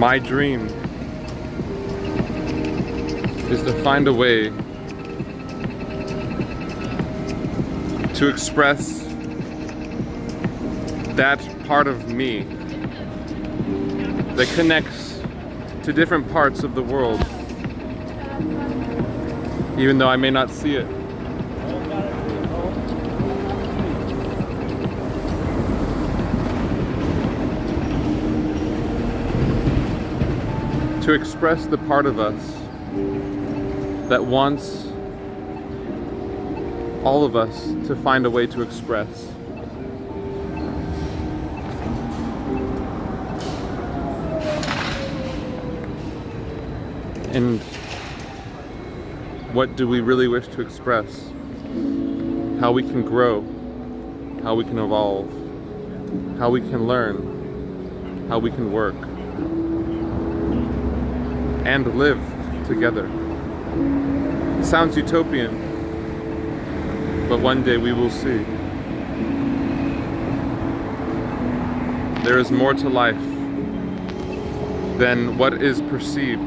My dream is to find a way to express that part of me that connects to different parts of the world, even though I may not see it. To express the part of us that wants all of us to find a way to express. And what do we really wish to express? How we can grow, how we can evolve, how we can learn, how we can work, and live together. It sounds utopian, but one day we will see. There is more to life than what is perceived.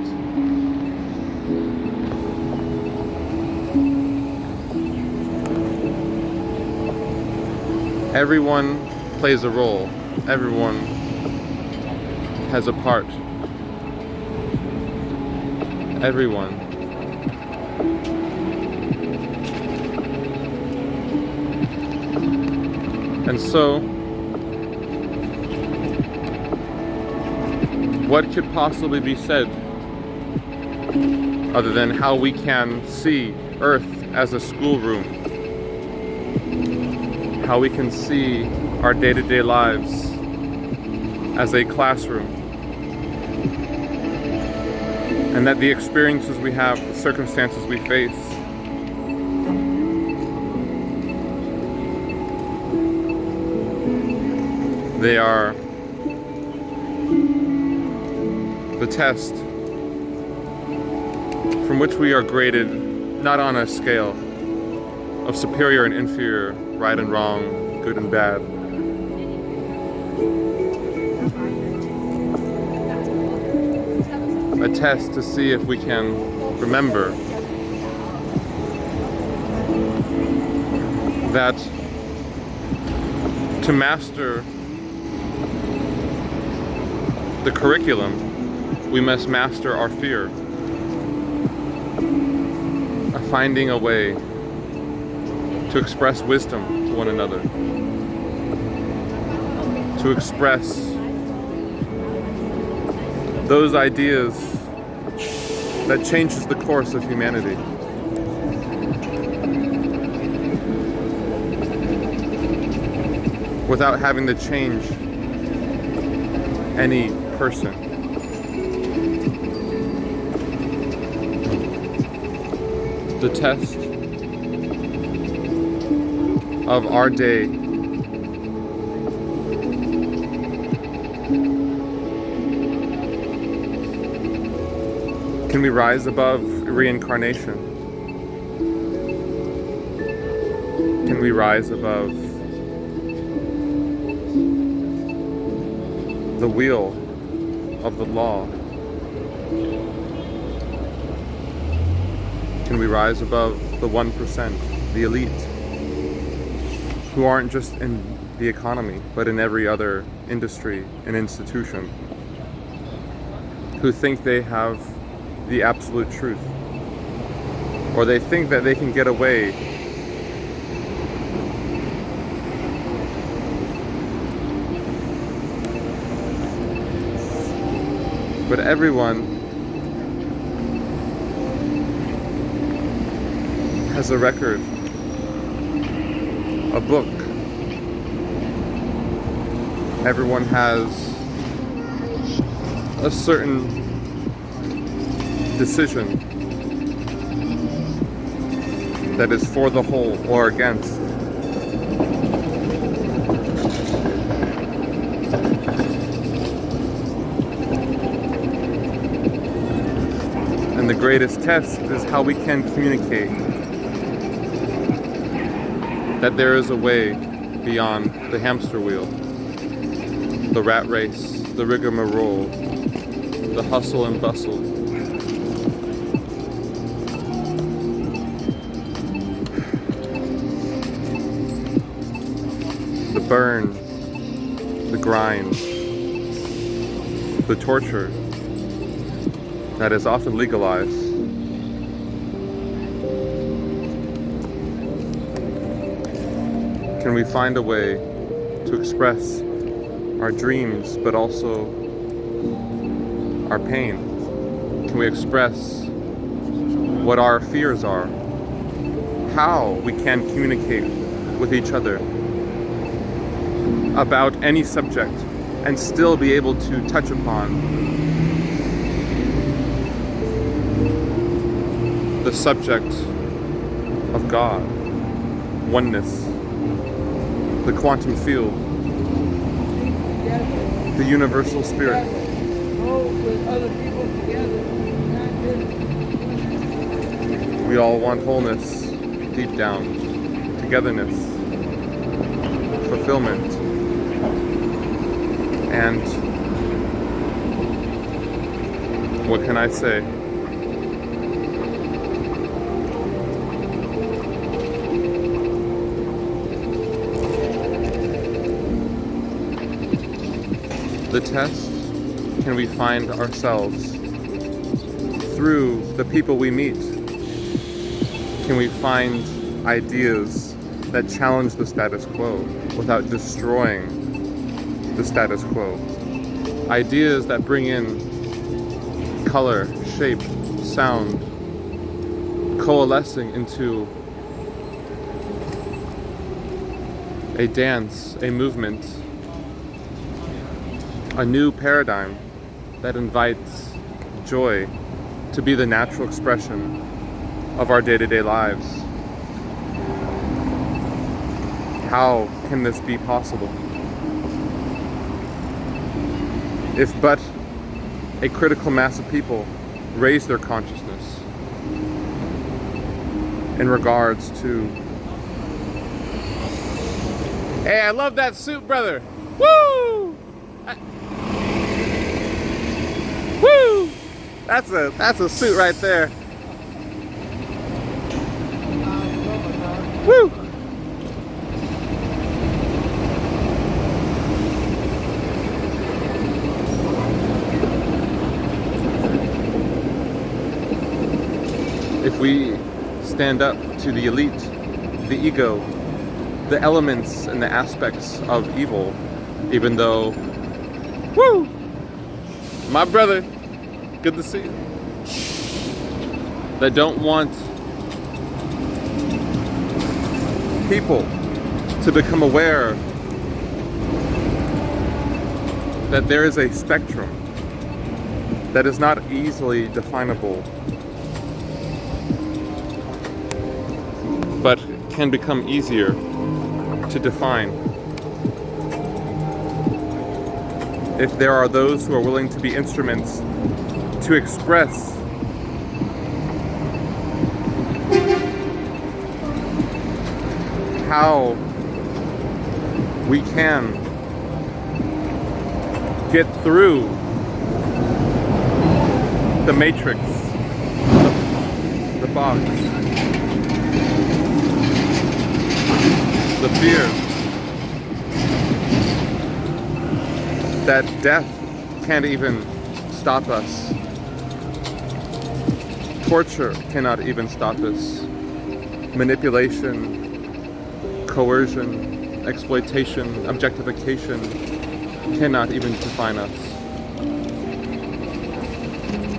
Everyone plays a role. Everyone has a part. Everyone. And so, what could possibly be said other than how we can see Earth as a schoolroom? How we can see our day-to-day lives as a classroom, and that the experiences we have, the circumstances we face, they are the test from which we are graded not on a scale of superior and inferior, right and wrong, good and bad. A test to see if we can remember that to master the curriculum, we must master our fear of finding a way to express wisdom to one another, to express those ideas that changes the course of humanity. Without having to change any person. The test of our day can we rise above reincarnation? Can we rise above the wheel of the law? Can we rise above the 1%, the elite, who aren't just in the economy, but in every other industry and institution, who think they have the absolute truth, or they think that they can get away but everyone has a record, a book. Everyone has a certain decision that is for the whole or against. And the greatest test is how we can communicate that there is a way beyond the hamster wheel, the rat race, the rigmarole, the hustle and bustle, the burn, the grind, the torture that is often legalized. Can we find a way to express our dreams, but also our pain? Can we express what our fears are? How we can communicate with each other about any subject and still be able to touch upon the subject of God, oneness, the quantum field, the universal spirit. We all want wholeness deep down, togetherness, fulfillment, and what can I say? The test, can we find ourselves through the people we meet? Can we find ideas that challenge the status quo without destroying the status quo? Ideas that bring in color, shape, sound, coalescing into a dance, a movement, a new paradigm that invites joy to be the natural expression of our day-to-day lives. How can this be possible? If but a critical mass of people raise their consciousness in regards to, hey, I love that suit, brother. Woo! Woo! That's a suit right there. Woo! If we stand up to the elite, the ego, the elements and the aspects of evil, even though, woo! My brother, good to see you, that don't want people to become aware that there is a spectrum that is not easily definable, but can become easier to define if there are those who are willing to be instruments to express how we can get through the matrix, the box, the fear that death can't even stop us. Torture cannot even stop us. Manipulation, coercion, exploitation, objectification cannot even define us.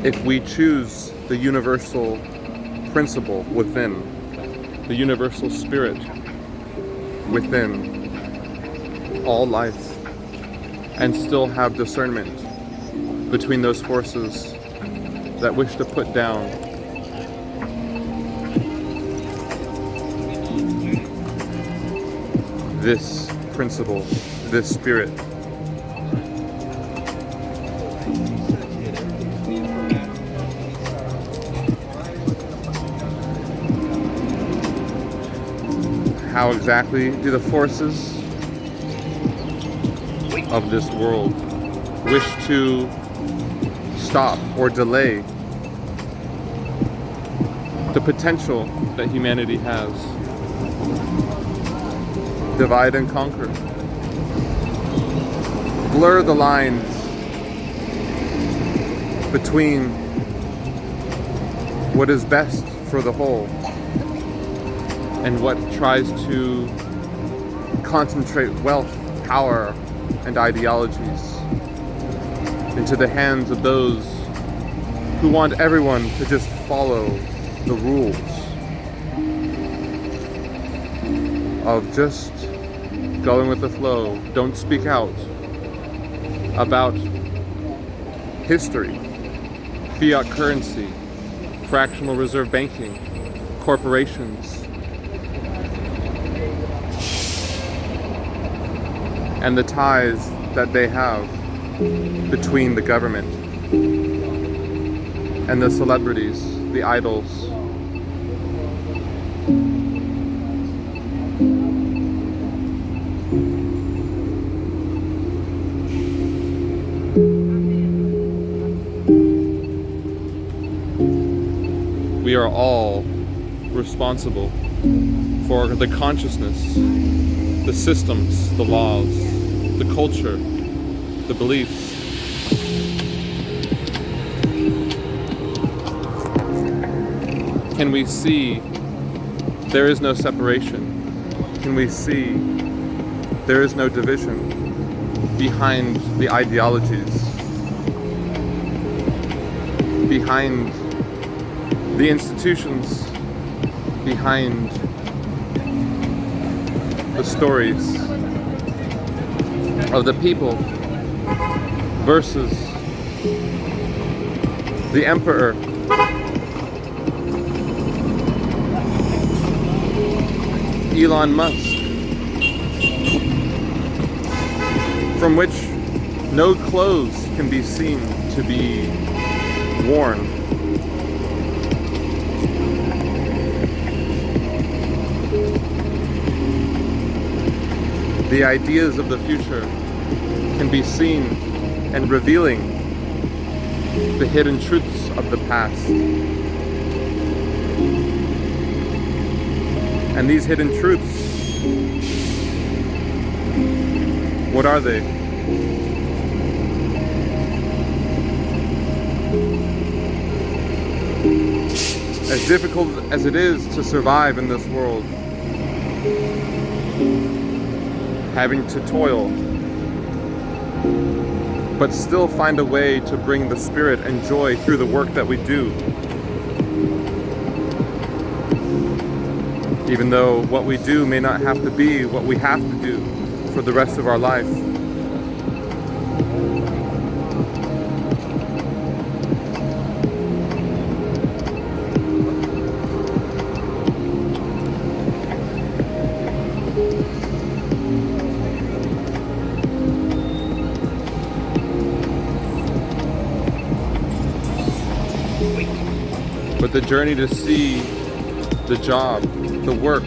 If we choose the universal principle within, the universal spirit within all life, and still have discernment between those forces that wish to put down this principle, this spirit. How exactly do the forces of this world wish to stop or delay the potential that humanity has. Divide and conquer. Blur the lines between what is best for the whole and what tries to concentrate wealth, power, and ideologies into the hands of those who want everyone to just follow the rules of just going with the flow. Don't speak out about history, fiat currency, fractional reserve banking, corporations, and the ties that they have between the government and the celebrities, the idols. We are all responsible for the consciousness, the systems, the laws, the culture, the beliefs. Can we see there is no separation? Can we see there is no division behind the ideologies, behind the institutions, behind the stories of the people versus the emperor, Elon Musk, from which no clothes can be seen to be worn. The ideas of the future can be seen and revealing the hidden truths of the past. And these hidden truths, what are they? As difficult as it is to survive in this world, having to toil, but still find a way to bring the spirit and joy through the work that we do. Even though what we do may not have to be what we have to do for the rest of our life. But the journey to see the job, the work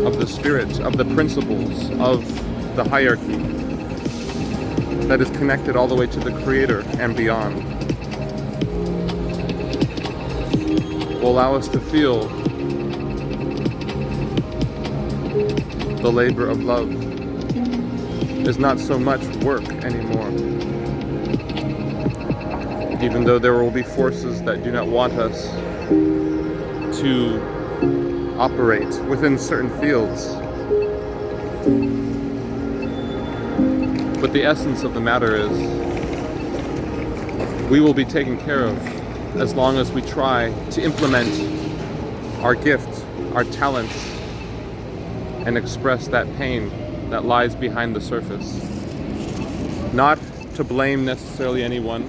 of the spirit, of the principles, of the hierarchy that is connected all the way to the Creator and beyond, will allow us to feel the labor of love is not so much work anymore. Even though there will be forces that do not want us to operate within certain fields. But the essence of the matter is, we will be taken care of as long as we try to implement our gift, our talents, and express that pain that lies behind the surface. Not to blame necessarily anyone,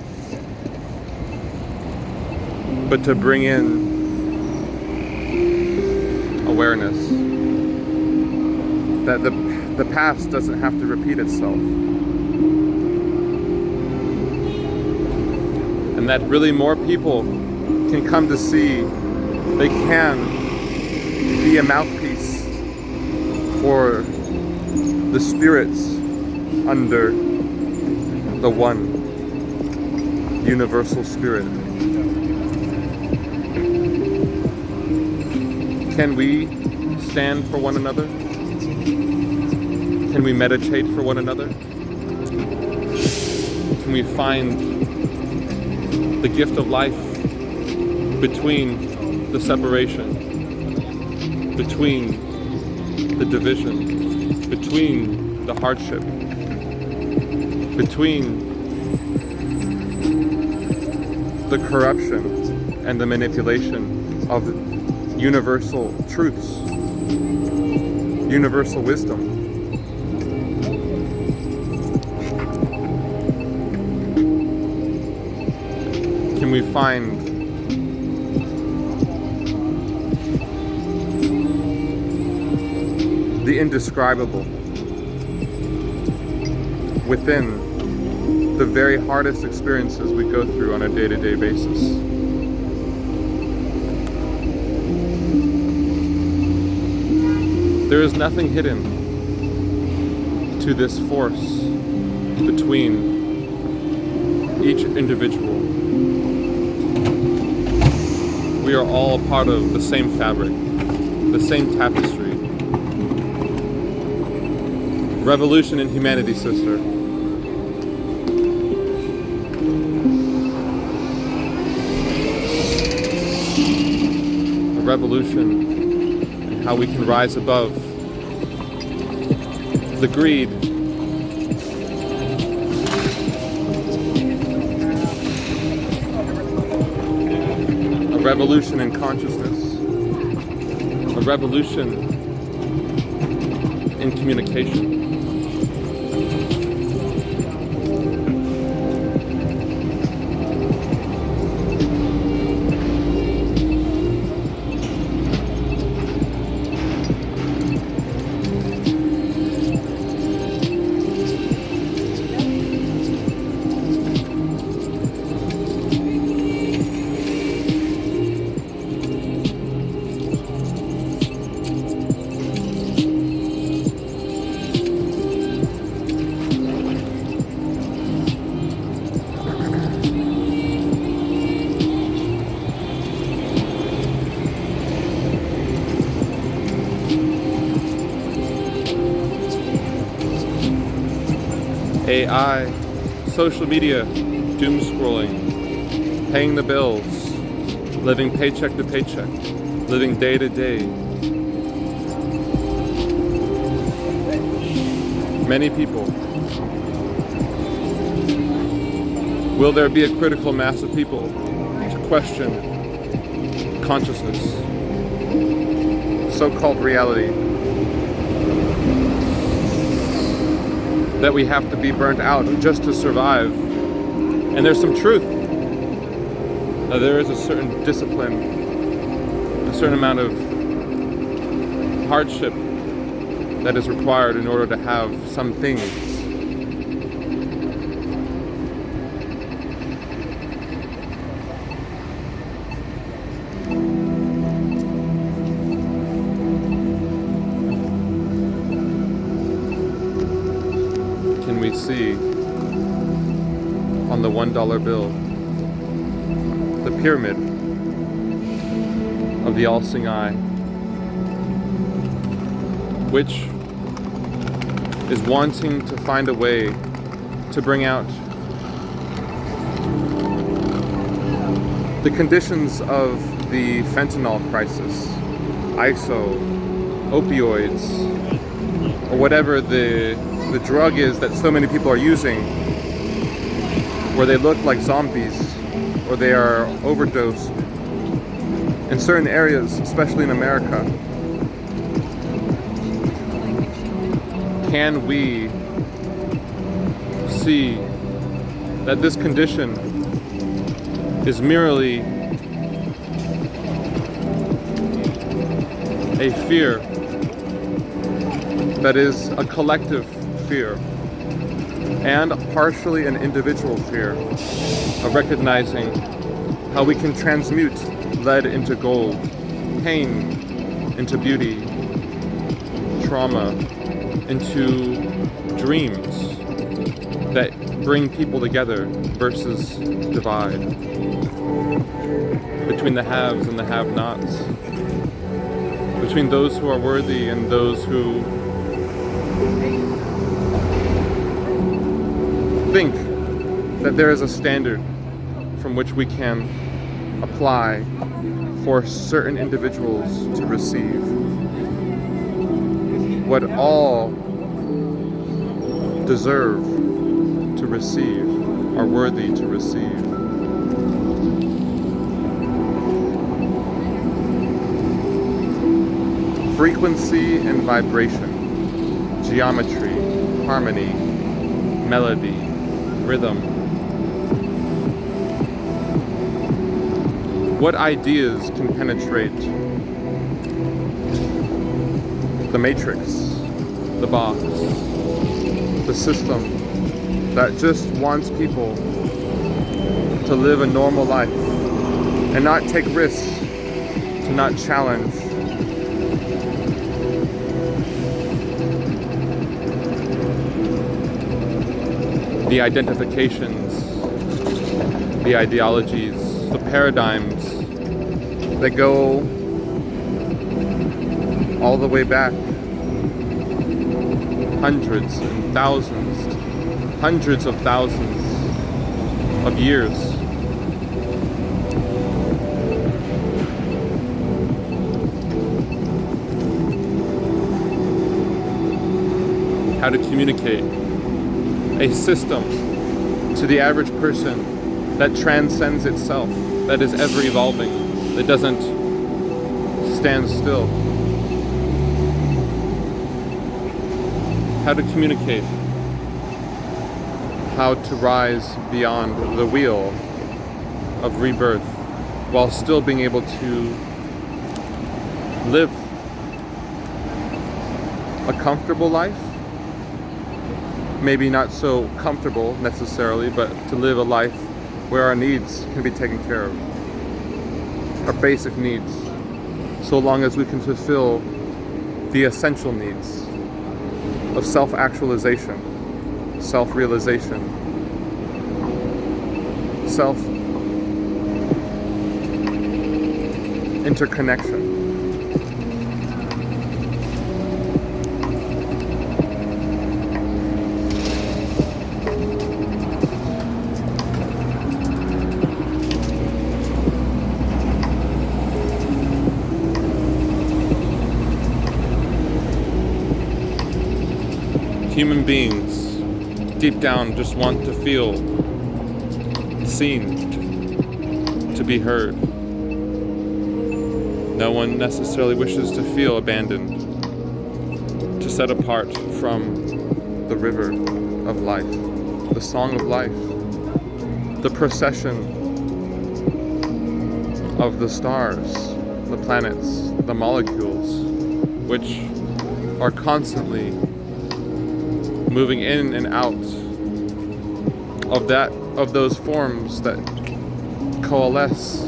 but to bring in awareness that the past doesn't have to repeat itself. And that really more people can come to see they can be a mouthpiece for the spirits under the One. universal spirit. Can we stand for one another? Can we meditate for one another? Can we find the gift of life between the separation, between the division, between the hardship, between the corruption and the manipulation of universal truths, universal wisdom? Can we find the indescribable within the very hardest experiences we go through on a day-to-day basis? There is nothing hidden to this force between each individual. We are all a part of the same fabric, the same tapestry. Revolution in humanity, sister. A revolution in how we can rise above the greed, a revolution in consciousness, a revolution in communication. AI, social media, doom scrolling, paying the bills, living paycheck to paycheck, living day to day. Many people. Will there be a critical mass of people to question consciousness, so-called reality? That we have to be burnt out just to survive. And there's some truth. There is a certain discipline, a certain amount of hardship that is required in order to have some things. We see on the $1 bill the pyramid of the all-seeing eye, which is wanting to find a way to bring out the conditions of the fentanyl crisis, ISO, opioids, or whatever the drug is that so many people are using, where they look like zombies or they are overdosed in certain areas, especially in America. Can we see that this condition is merely a fear that is a collective fear and partially an individual fear of recognizing how we can transmute lead into gold, pain into beauty, trauma into dreams that bring people together versus divide, between the haves and the have-nots, between those who are worthy and those who think that there is a standard from which we can apply for certain individuals to receive what all deserve to receive, are worthy to receive. Frequency and vibration, geometry, harmony, melody, rhythm. What ideas can penetrate the matrix, the box, the system that just wants people to live a normal life and not take risks, to not challenge, the identifications, the ideologies, the paradigms that go all the way back hundreds and thousands, hundreds of thousands of years. How to communicate a system to the average person that transcends itself, that is ever evolving, that doesn't stand still. How to communicate, how to rise beyond the wheel of rebirth while still being able to live a comfortable life. Maybe not so comfortable necessarily, but to live a life where our needs can be taken care of. Our basic needs, so long as we can fulfill the essential needs of self-actualization, self-realization, self-interconnection. Human beings, deep down, just want to feel seen, to be heard. No one necessarily wishes to feel abandoned, to set apart from the river of life, the song of life, the procession of the stars, the planets, the molecules, which are constantly moving in and out of those forms that coalesce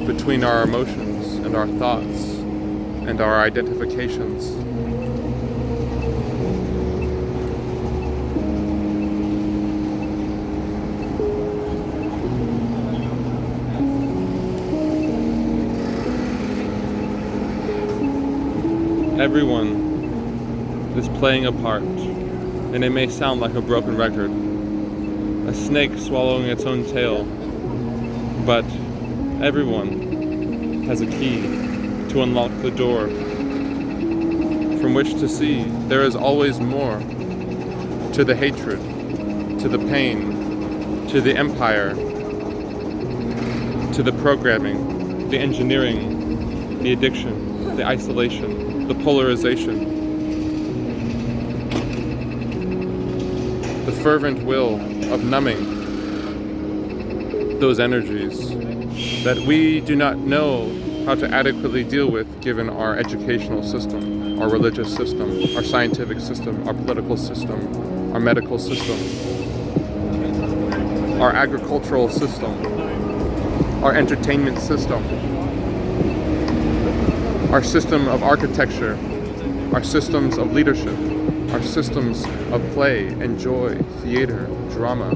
between our emotions and our thoughts and our identifications. Everyone is playing a part. And it may sound like a broken record, a snake swallowing its own tail, but everyone has a key to unlock the door from which to see there is always more to the hatred, to the pain, to the empire, to the programming, the engineering, the addiction, the isolation, the polarization. The fervent will of numbing those energies that we do not know how to adequately deal with given our educational system, our religious system, our scientific system, our political system, our medical system, our agricultural system, our entertainment system, our system of architecture, our systems of leadership, our systems of play and joy, theater, drama,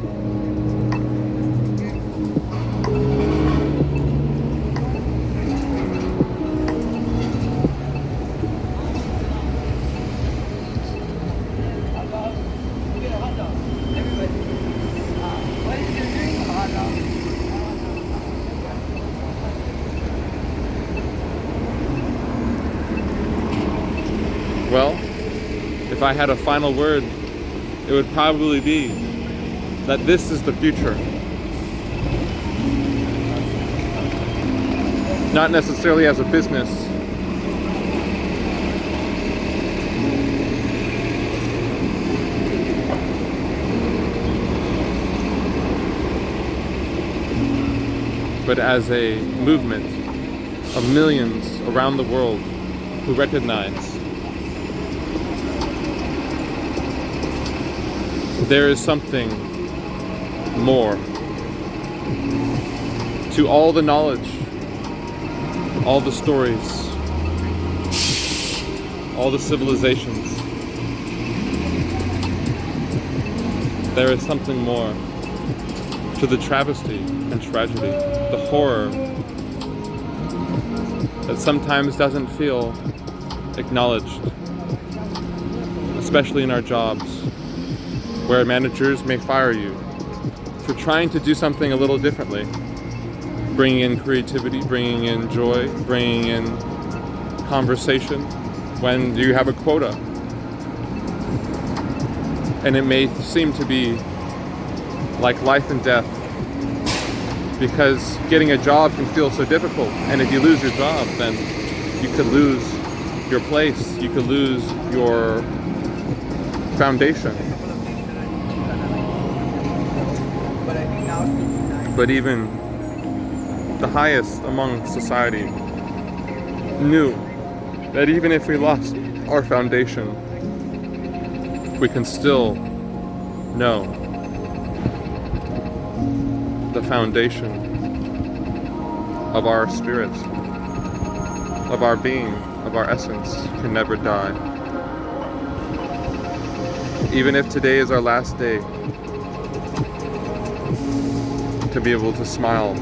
Well, if I had a final word, it would probably be that this is the future. Not necessarily as a business, but as a movement of millions around the world who recognize there is something more to all the knowledge, all the stories, all the civilizations. There is something more to the travesty and tragedy, the horror that sometimes doesn't feel acknowledged, especially in our jobs, where managers may fire you for trying to do something a little differently, bringing in creativity, bringing in joy, bringing in conversation when you have a quota. And it may seem to be like life and death, because getting a job can feel so difficult, and if you lose your job, then you could lose your place, you could lose your foundation. But even the highest among society knew that even if we lost our foundation, we can still know the foundation of our spirit, of our being, of our essence can never die. Even if today is our last day, to be able to smile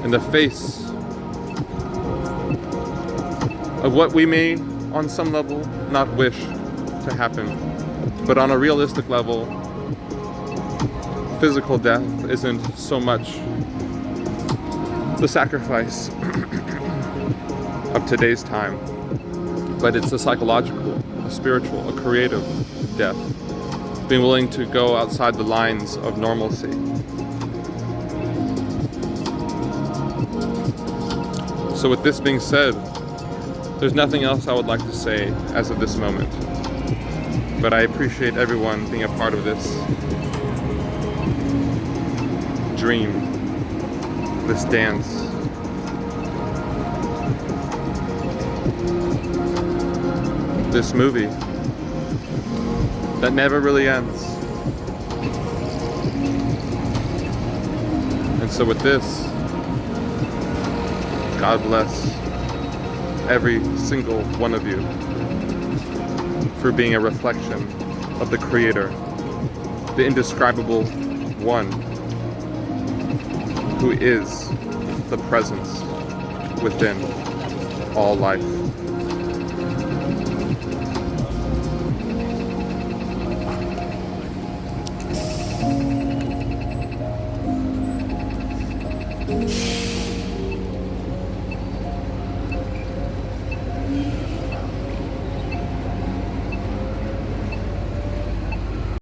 in the face of what we may, on some level, not wish to happen. But on a realistic level, physical death isn't so much the sacrifice of today's time, but it's a psychological, a spiritual, a creative death. Being willing to go outside the lines of normalcy. So with this being said, there's nothing else I would like to say as of this moment. But I appreciate everyone being a part of this dream, this dance. This movie that never really ends. And so with this, God bless every single one of you for being a reflection of the Creator, the indescribable One who is the presence within all life.